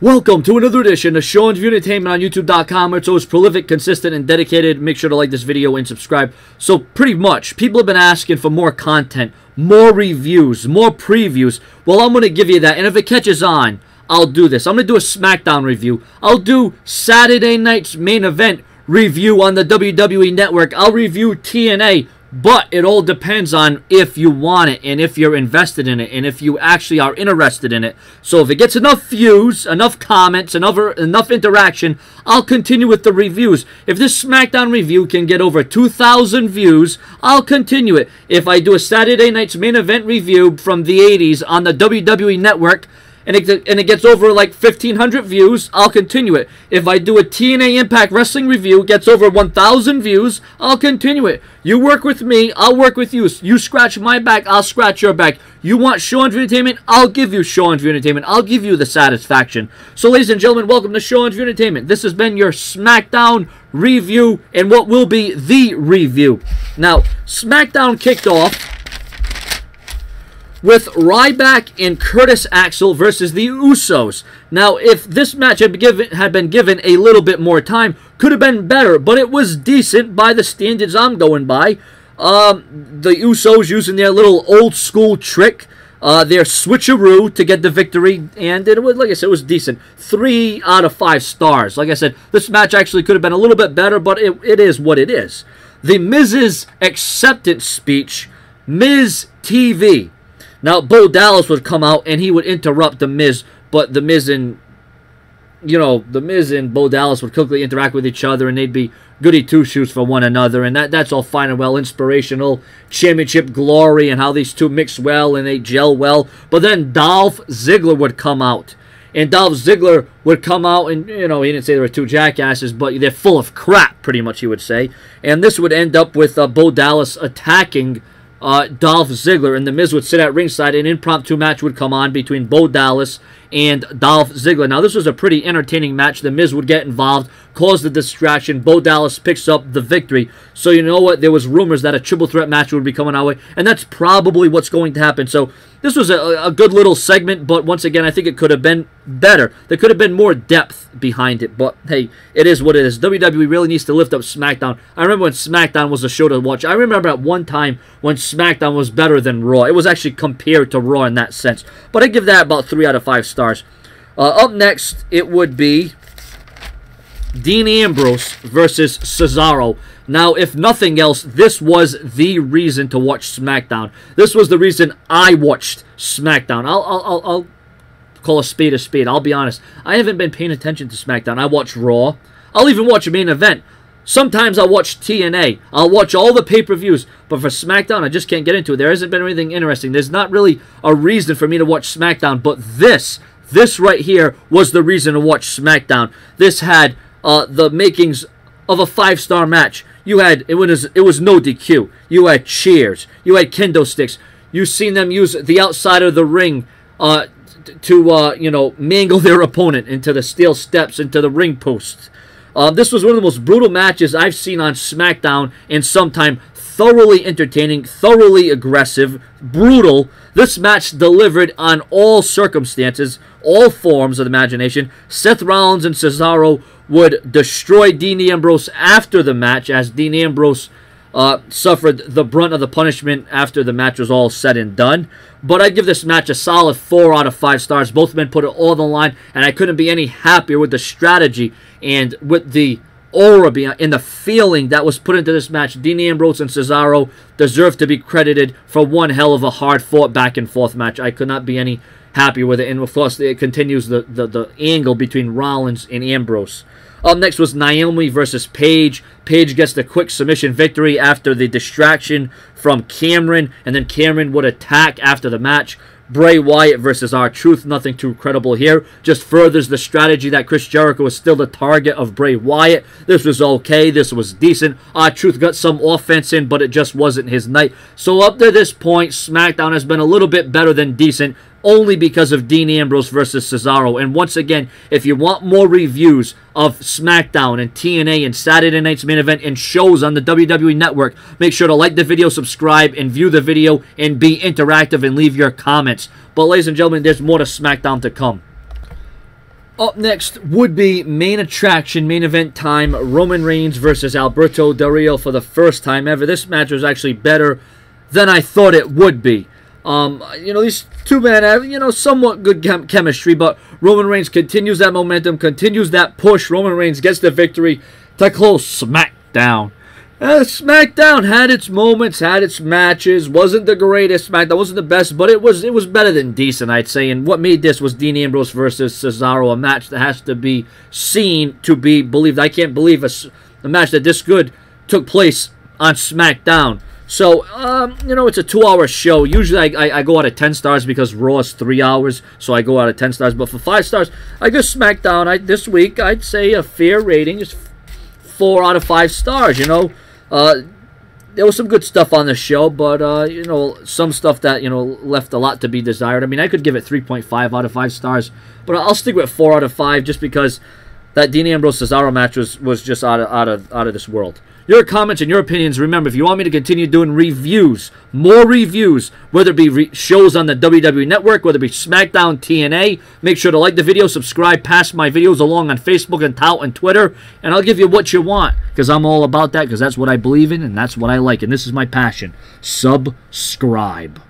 Welcome to another edition of Sean's View Entertainment on YouTube.com, where it's always prolific, consistent, and dedicated. Make sure to like this video and subscribe. So pretty much, people have been asking for more content, more reviews, more previews. Well, I'm going to give you that, and if it catches on, I'll do this. I'm going to do a Smackdown review. I'll do Saturday night's main event review on the WWE Network. I'll review TNA. But it all depends on if you want it and if you're invested in it and if you actually are interested in it. So if it gets enough views, enough comments, enough interaction, I'll continue with the reviews. If this SmackDown review can get over 2,000 views, I'll continue it. If I do a Saturday night's main event review from the 80s on the WWE Network, and it gets over like 1,500 views, I'll continue it. If I do a TNA Impact Wrestling review, gets over 1,000 views, I'll continue it. You work with me, I'll work with you. You scratch my back, I'll scratch your back. You want Sean's View Entertainment, I'll give you Sean's View Entertainment. I'll give you the satisfaction. So ladies and gentlemen, welcome to Sean's View Entertainment. This has been your SmackDown review and what will be the review. Now, SmackDown kicked off with Ryback and Curtis Axel versus the Usos. Now, if this match had been given a little bit more time, could have been better, but it was decent by the standards I'm going by. The Usos using their little old school trick, their switcheroo to get the victory, and it was, like I said, it was decent. 3 out of 5 stars. Like I said, this match actually could have been a little bit better, but it is what it is. The Miz's acceptance speech, Miz TV. Now, Bo Dallas would come out and he would interrupt the Miz, but the Miz and Bo Dallas would quickly interact with each other, and they'd be goody two-shoes for one another, and that's all fine and well, inspirational, championship glory, and how these two mix well and they gel well. But then Dolph Ziggler would come out, and Dolph Ziggler would come out, and he didn't say they were two jackasses, but they're full of crap, pretty much, he would say. And this would end up with Bo Dallas attacking Dolph Ziggler, and the Miz would sit at ringside. An impromptu match would come on between Bo Dallas and Dolph Ziggler. Now, this was a pretty entertaining match. The Miz would get involved, cause the distraction. Bo Dallas picks up the victory. So, you know what? There was rumors that a triple threat match would be coming our way, and that's probably what's going to happen. So, this was a good little segment, but once again, I think it could have been better. There could have been more depth behind it, but hey, it is what it is. WWE really needs to lift up SmackDown. I remember when SmackDown was a show to watch. I remember at one time when SmackDown was better than Raw. It was actually compared to Raw in that sense. But I give that about 3 out of 5 stars. Up next, it would be Dean Ambrose versus Cesaro. Now, if nothing else, this was the reason to watch SmackDown. This was the reason I watched SmackDown. I'll call a spade a spade. I'll be honest. I haven't been paying attention to SmackDown. I watch Raw. I'll even watch a main event. Sometimes I'll watch TNA. I'll watch all the pay-per-views. But for SmackDown, I just can't get into it. There hasn't been anything interesting. There's not really a reason for me to watch SmackDown. But this right here was the reason to watch SmackDown. This had the makings of a 5-star match. You had, it was no DQ. You had cheers. You had kendo sticks. You've seen them use the outside of the ring to mangle their opponent into the steel steps, into the ring posts. This was one of the most brutal matches I've seen on SmackDown in some time. Thoroughly entertaining, thoroughly aggressive, brutal. This match delivered on all circumstances, all forms of the imagination. Seth Rollins and Cesaro would destroy Dean Ambrose after the match, as Dean Ambrose suffered the brunt of the punishment after the match was all said and done. But I'd give this match a solid 4 out of 5 stars. Both men put it all on the line, and I couldn't be any happier with the strategy and with the aura and the feeling that was put into this match. Dean Ambrose and Cesaro deserve to be credited for one hell of a hard-fought back-and-forth match. I could not be any happier with it, and of course it continues the angle between Rollins and Ambrose. Up next was Naomi versus Paige. Paige gets the quick submission victory after the distraction from Cameron, and then Cameron would attack after the match. Bray Wyatt versus R-Truth, nothing too credible here. Just furthers the strategy that Chris Jericho was still the target of Bray Wyatt. This was okay. This was decent. R-Truth got some offense in, but it just wasn't his night. So up to this point, SmackDown has been a little bit better than decent, only because of Dean Ambrose versus Cesaro. And once again, if you want more reviews of SmackDown and TNA and Saturday night's main event and shows on the WWE Network, make sure to like the video, subscribe, and view the video, and be interactive and leave your comments. But ladies and gentlemen, there's more to SmackDown to come. Up next would be main attraction, main event time, Roman Reigns versus Alberto Del Rio for the first time ever. This match was actually better than I thought it would be. These two men have, somewhat good chemistry, but Roman Reigns continues that momentum, continues that push. Roman Reigns gets the victory to close SmackDown. SmackDown had its moments, had its matches. Wasn't the greatest SmackDown, wasn't the best, but it was better than decent, I'd say. And what made this was Dean Ambrose versus Cesaro, a match that has to be seen to be believed. I can't believe a match that this good took place on SmackDown. So, it's a 2-hour show. Usually I go out of 10 stars because Raw is 3 hours, so I go out of 10 stars. But for 5 stars, I give SmackDown this week, I'd say a fair rating is 4 out of 5 stars, There was some good stuff on the show, but, some stuff that, left a lot to be desired. I mean, I could give it 3.5 out of 5 stars, but I'll stick with 4 out of 5 just because that Dean Ambrose-Cesaro match was just out of this world. Your comments and your opinions. Remember, if you want me to continue doing reviews, more reviews, whether it be shows on the WWE Network, whether it be SmackDown, TNA, make sure to like the video, subscribe, pass my videos along on Facebook and Tout and Twitter, and I'll give you what you want, because I'm all about that, because that's what I believe in, and that's what I like, and this is my passion. Subscribe.